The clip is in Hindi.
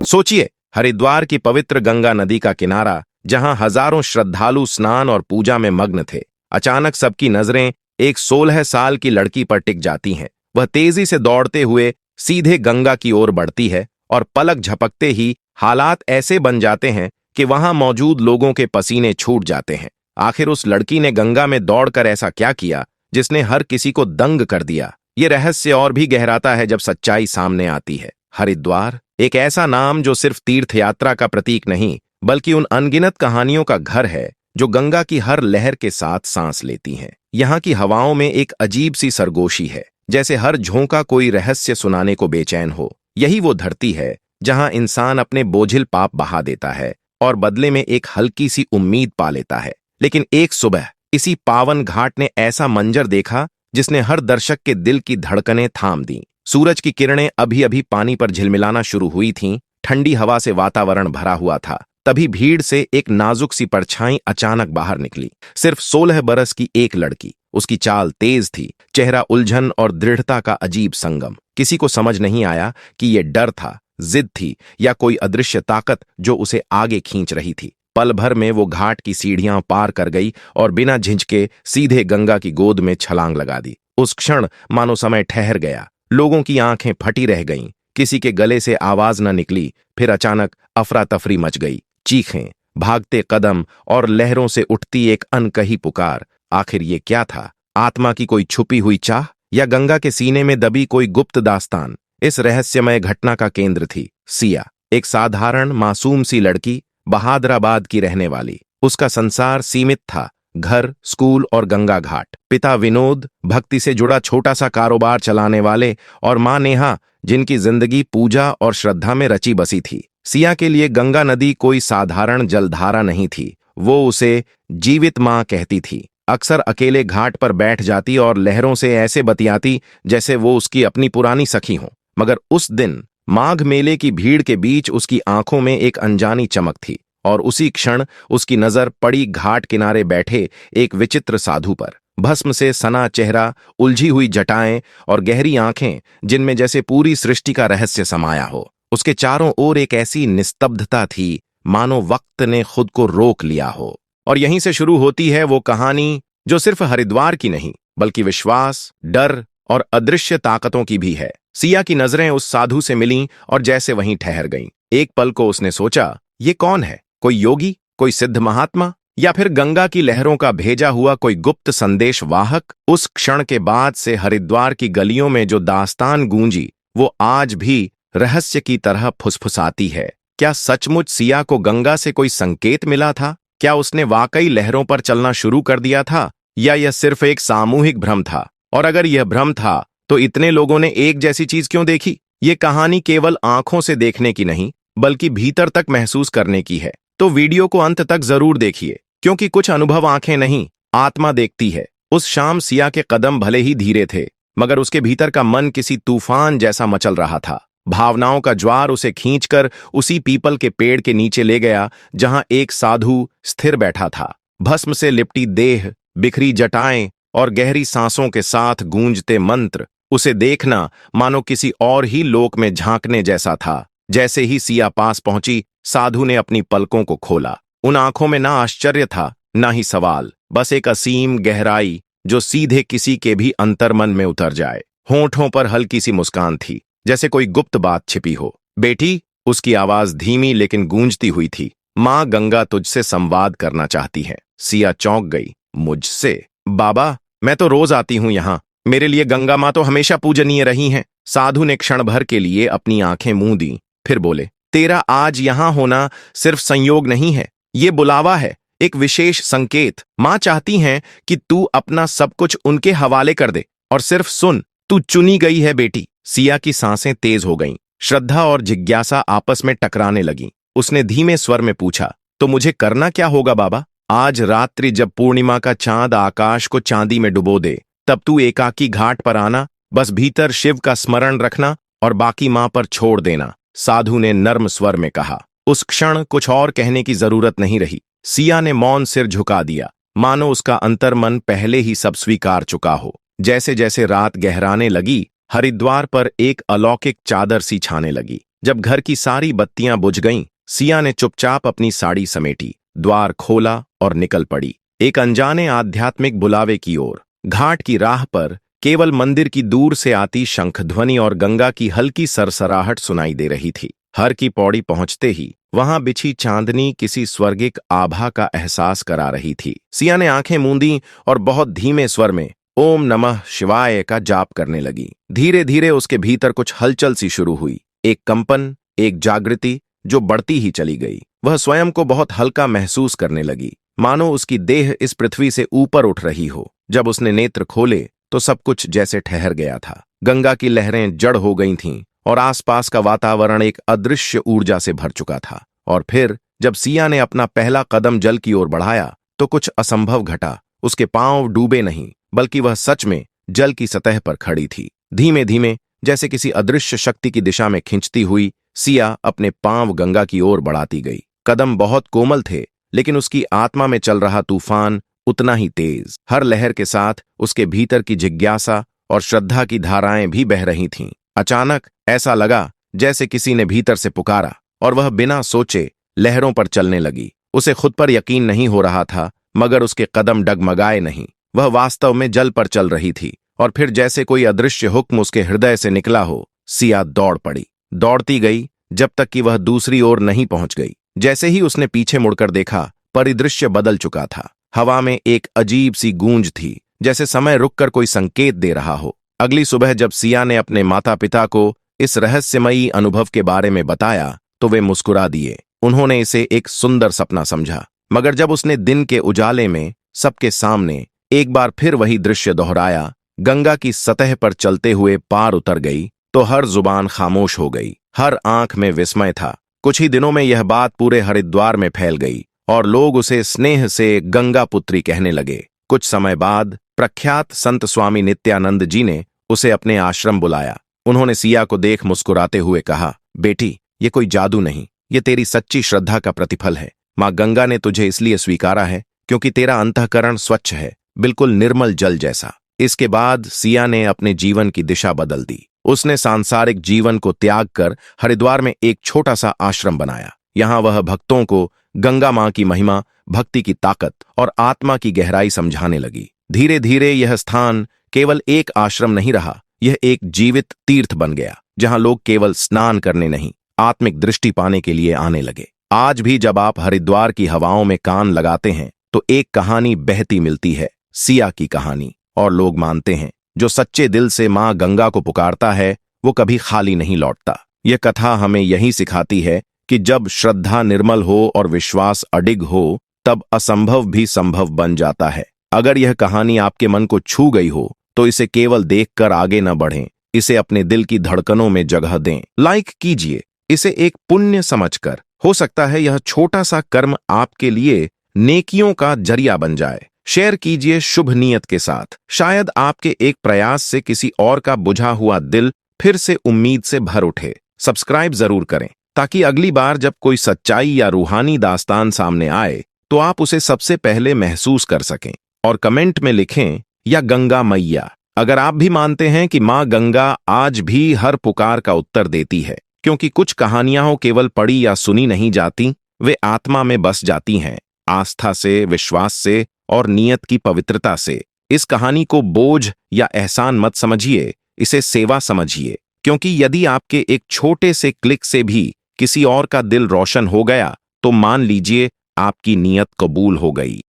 सोचिए, हरिद्वार की पवित्र गंगा नदी का किनारा, जहां हजारों श्रद्धालु स्नान और पूजा में मग्न थे। अचानक सबकी नजरें एक 16 साल की लड़की पर टिक जाती हैं। वह तेजी से दौड़ते हुए सीधे गंगा की ओर बढ़ती है और पलक झपकते ही हालात ऐसे बन जाते हैं कि वहां मौजूद लोगों के पसीने छूट जाते हैं। आखिर उस लड़की ने गंगा में दौड़कर ऐसा क्या किया जिसने हर किसी को दंग कर दिया? ये रहस्य और भी गहराता है जब सच्चाई सामने आती है। हरिद्वार एक ऐसा नाम जो सिर्फ तीर्थ यात्रा का प्रतीक नहीं, बल्कि उन अनगिनत कहानियों का घर है जो गंगा की हर लहर के साथ सांस लेती हैं। यहाँ की हवाओं में एक अजीब सी सरगोशी है, जैसे हर झोंका कोई रहस्य सुनाने को बेचैन हो। यही वो धरती है जहां इंसान अपने बोझिल पाप बहा देता है और बदले में एक हल्की सी उम्मीद पा लेता है। लेकिन एक सुबह इसी पावन घाट ने ऐसा मंजर देखा जिसने हर दर्शक के दिल की धड़कनें थाम दी। सूरज की किरणें अभी अभी पानी पर झिलमिलाना शुरू हुई थीं, ठंडी हवा से वातावरण भरा हुआ था। तभी भीड़ से एक नाजुक सी परछाई अचानक बाहर निकली। सिर्फ 16 बरस की एक लड़की। उसकी चाल तेज थी, चेहरा उलझन और दृढ़ता का अजीब संगम। किसी को समझ नहीं आया कि ये डर था, जिद थी, या कोई अदृश्य ताकत जो उसे आगे खींच रही थी। पल भर में वो घाट की सीढ़ियां पार कर गई और बिना झिझके सीधे गंगा की गोद में छलांग लगा दी। उस क्षण मानो समय ठहर गया। लोगों की आंखें फटी रह गईं, किसी के गले से आवाज न निकली। फिर अचानक अफरा तफरी मच गई। चीखें, भागते कदम और लहरों से उठती एक अनकही पुकार। आखिर ये क्या था? आत्मा की कोई छुपी हुई चाह, या गंगा के सीने में दबी कोई गुप्त दास्तान? इस रहस्यमय घटना का केंद्र थी सिया, एक साधारण मासूम सी लड़की, बहादुराबाद की रहने वाली। उसका संसार सीमित था, घर, स्कूल और गंगा घाट। पिता विनोद भक्ति से जुड़ा छोटा सा कारोबार चलाने वाले, और मां नेहा जिनकी जिंदगी पूजा और श्रद्धा में रची बसी थी। सिया के लिए गंगा नदी कोई साधारण जलधारा नहीं थी, वो उसे जीवित मां कहती थी। अक्सर अकेले घाट पर बैठ जाती और लहरों से ऐसे बतियाती जैसे वो उसकी अपनी पुरानी सखी हो। मगर उस दिन माघ मेले की भीड़ के बीच उसकी आंखों में एक अनजानी चमक थी, और उसी क्षण उसकी नजर पड़ी घाट किनारे बैठे एक विचित्र साधु पर। भस्म से सना चेहरा, उलझी हुई जटाएं और गहरी आंखें जिनमें जैसे पूरी सृष्टि का रहस्य समाया हो। उसके चारों ओर एक ऐसी निस्तब्धता थी मानो वक्त ने खुद को रोक लिया हो। और यहीं से शुरू होती है वो कहानी जो सिर्फ हरिद्वार की नहीं, बल्कि विश्वास, डर और अदृश्य ताकतों की भी है। सिया की नजरें उस साधु से मिलीं और जैसे वहीं ठहर गईं। एक पल को उसने सोचा, ये कौन है? कोई योगी, कोई सिद्ध महात्मा, या फिर गंगा की लहरों का भेजा हुआ कोई गुप्त संदेश वाहक? उस क्षण के बाद से हरिद्वार की गलियों में जो दास्तान गूंजी, वो आज भी रहस्य की तरह फुसफुसाती है। क्या सचमुच सिया को गंगा से कोई संकेत मिला था? क्या उसने वाकई लहरों पर चलना शुरू कर दिया था, या यह सिर्फ एक सामूहिक भ्रम था? और अगर यह भ्रम था, तो इतने लोगों ने एक जैसी चीज क्यों देखी? ये कहानी केवल आंखों से देखने की नहीं, बल्कि भीतर तक महसूस करने की है। तो वीडियो को अंत तक जरूर देखिए, क्योंकि कुछ अनुभव आंखें नहीं, आत्मा देखती है। उस शाम सिया के कदम भले ही धीरे थे, मगर उसके भीतर का मन किसी तूफान जैसा मचल रहा था। भावनाओं का ज्वार उसे खींचकर उसी पीपल के पेड़ के नीचे ले गया जहां एक साधु स्थिर बैठा था। भस्म से लिपटी देह, बिखरी जटाएं और गहरी सांसों के साथ गूंजते मंत्र। उसे देखना मानो किसी और ही लोक में झांकने जैसा था। जैसे ही सिया पास पहुंची, साधु ने अपनी पलकों को खोला। उन आंखों में ना आश्चर्य था, ना ही सवाल, बस एक असीम गहराई जो सीधे किसी के भी अंतर्मन में उतर जाए। होंठों पर हल्की सी मुस्कान थी, जैसे कोई गुप्त बात छिपी हो। बेटी, उसकी आवाज धीमी लेकिन गूंजती हुई थी। मां गंगा तुझसे संवाद करना चाहती है। सिया चौंक गई। मुझसे? बाबा, मैं तो रोज आती हूं यहां। मेरे लिए गंगा मां तो हमेशा पूजनीय रही हैं। साधु ने क्षण भर के लिए अपनी आंखें मूंद दी, फिर बोले, तेरा आज यहां होना सिर्फ संयोग नहीं है, ये बुलावा है, एक विशेष संकेत। मां चाहती हैं कि तू अपना सब कुछ उनके हवाले कर दे और सिर्फ सुन, तू चुनी गई है बेटी। सिया की सांसें तेज हो गईं। श्रद्धा और जिज्ञासा आपस में टकराने लगीं। उसने धीमे स्वर में पूछा, तो मुझे करना क्या होगा बाबा? आज रात्रि जब पूर्णिमा का चांद आकाश को चांदी में डुबो दे, तब तू एकाकी घाट पर आना। बस भीतर शिव का स्मरण रखना और बाकी मां पर छोड़ देना, साधु ने नर्म स्वर में कहा। उस क्षण कुछ और कहने की जरूरत नहीं रही। सिया ने मौन सिर झुका दिया, मानो उसका अंतर्मन पहले ही सब स्वीकार चुका हो। जैसे जैसे रात गहराने लगी, हरिद्वार पर एक अलौकिक चादर सी छाने लगी, जब घर की सारी बत्तियां बुझ गईं, सिया ने चुपचाप अपनी साड़ी समेटी, द्वार खोला और निकल पड़ी, एक अनजाने आध्यात्मिक बुलावे की ओर। घाट की राह पर केवल मंदिर की दूर से आती शंखध्वनि और गंगा की हल्की सरसराहट सुनाई दे रही थी। हर की पौड़ी पहुंचते ही वहां बिछी चांदनी किसी स्वर्गिक आभा का एहसास करा रही थी। सिया ने आंखें मूंदी और बहुत धीमे स्वर में ओम नमः शिवाय का जाप करने लगी। धीरे धीरे उसके भीतर कुछ हलचल सी शुरू हुई, एक कंपन, एक जागृति जो बढ़ती ही चली गई। वह स्वयं को बहुत हल्का महसूस करने लगी, मानो उसकी देह इस पृथ्वी से ऊपर उठ रही हो। जब उसने नेत्र खोले तो सब कुछ जैसे ठहर गया था। गंगा की लहरें जड़ हो गई थीं और आसपास का वातावरण एक अदृश्य ऊर्जा से भर चुका था। और फिर जब सिया ने अपना पहला कदम जल की ओर बढ़ाया तो कुछ असंभव घटा। उसके पांव डूबे नहीं, बल्कि वह सच में जल की सतह पर खड़ी थी। धीमे धीमे, जैसे किसी अदृश्य शक्ति की दिशा में खींचती हुई, सिया अपने पांव गंगा की ओर बढ़ाती गई। कदम बहुत कोमल थे, लेकिन उसकी आत्मा में चल रहा तूफान उतना ही तेज। हर लहर के साथ उसके भीतर की जिज्ञासा और श्रद्धा की धाराएं भी बह रही थीं। अचानक ऐसा लगा जैसे किसी ने भीतर से पुकारा और वह बिना सोचे लहरों पर चलने लगी। उसे खुद पर यकीन नहीं हो रहा था, मगर उसके कदम डगमगाए नहीं। वह वास्तव में जल पर चल रही थी। और फिर जैसे कोई अदृश्य हुक्म उसके हृदय से निकला हो, सिया दौड़ पड़ी। दौड़ती गई जब तक कि वह दूसरी ओर नहीं पहुंच गई। जैसे ही उसने पीछे मुड़कर देखा, परिदृश्य बदल चुका था। हवा में एक अजीब सी गूंज थी, जैसे समय रुककर कोई संकेत दे रहा हो। अगली सुबह जब सिया ने अपने माता पिता को इस रहस्यमयी अनुभव के बारे में बताया तो वे मुस्कुरा दिए। उन्होंने इसे एक सुंदर सपना समझा। मगर जब उसने दिन के उजाले में सबके सामने एक बार फिर वही दृश्य दोहराया, गंगा की सतह पर चलते हुए पार उतर गई, तो हर जुबान खामोश हो गई। हर आंख में विस्मय था। कुछ ही दिनों में यह बात पूरे हरिद्वार में फैल गई और लोग उसे स्नेह से गंगा पुत्री कहने लगे। कुछ समय बाद प्रख्यात संत स्वामी नित्यानंद जी ने उसे अपने आश्रम बुलाया। उन्होंने सिया को देख मुस्कुराते हुए कहा, बेटी, ये कोई जादू नहीं, ये तेरी सच्ची श्रद्धा का प्रतिफल है। माँ गंगा ने तुझे इसलिए स्वीकारा है क्योंकि तेरा अंतःकरण स्वच्छ है, बिल्कुल निर्मल जल जैसा। इसके बाद सिया ने अपने जीवन की दिशा बदल दी। उसने सांसारिक जीवन को त्याग कर हरिद्वार में एक छोटा सा आश्रम बनाया। यहाँ वह भक्तों को गंगा माँ की महिमा, भक्ति की ताकत और आत्मा की गहराई समझाने लगी। धीरे धीरे यह स्थान केवल एक आश्रम नहीं रहा, यह एक जीवित तीर्थ बन गया, जहां लोग केवल स्नान करने नहीं, आत्मिक दृष्टि पाने के लिए आने लगे। आज भी जब आप हरिद्वार की हवाओं में कान लगाते हैं तो एक कहानी बहती मिलती है, सिया की कहानी। और लोग मानते हैं, जो सच्चे दिल से माँ गंगा को पुकारता है वो कभी खाली नहीं लौटता। यह कथा हमें यही सिखाती है कि जब श्रद्धा निर्मल हो और विश्वास अडिग हो, तब असंभव भी संभव बन जाता है। अगर यह कहानी आपके मन को छू गई हो तो इसे केवल देखकर आगे न बढ़ें, इसे अपने दिल की धड़कनों में जगह दें। लाइक कीजिए इसे एक पुण्य समझकर। हो सकता है यह छोटा सा कर्म आपके लिए नेकियों का जरिया बन जाए। शेयर कीजिए शुभ नियत के साथ। शायद आपके एक प्रयास से किसी और का बुझा हुआ दिल फिर से उम्मीद से भर उठे। सब्सक्राइब जरूर करें ताकि अगली बार जब कोई सच्चाई या रूहानी दास्तान सामने आए तो आप उसे सबसे पहले महसूस कर सकें। और कमेंट में लिखें, या गंगा मैया। अगर आप भी मानते हैं कि माँ गंगा आज भी हर पुकार का उत्तर देती है, क्योंकि कुछ कहानियां हो केवल पढ़ी या सुनी नहीं जाती, वे आत्मा में बस जाती हैं, आस्था से, विश्वास से और नियत की पवित्रता से। इस कहानी को बोझ या एहसान मत समझिए, इसे सेवा समझिए, क्योंकि यदि आपके एक छोटे से क्लिक से भी किसी और का दिल रोशन हो गया तो मान लीजिए आपकी नियत कबूल हो गई।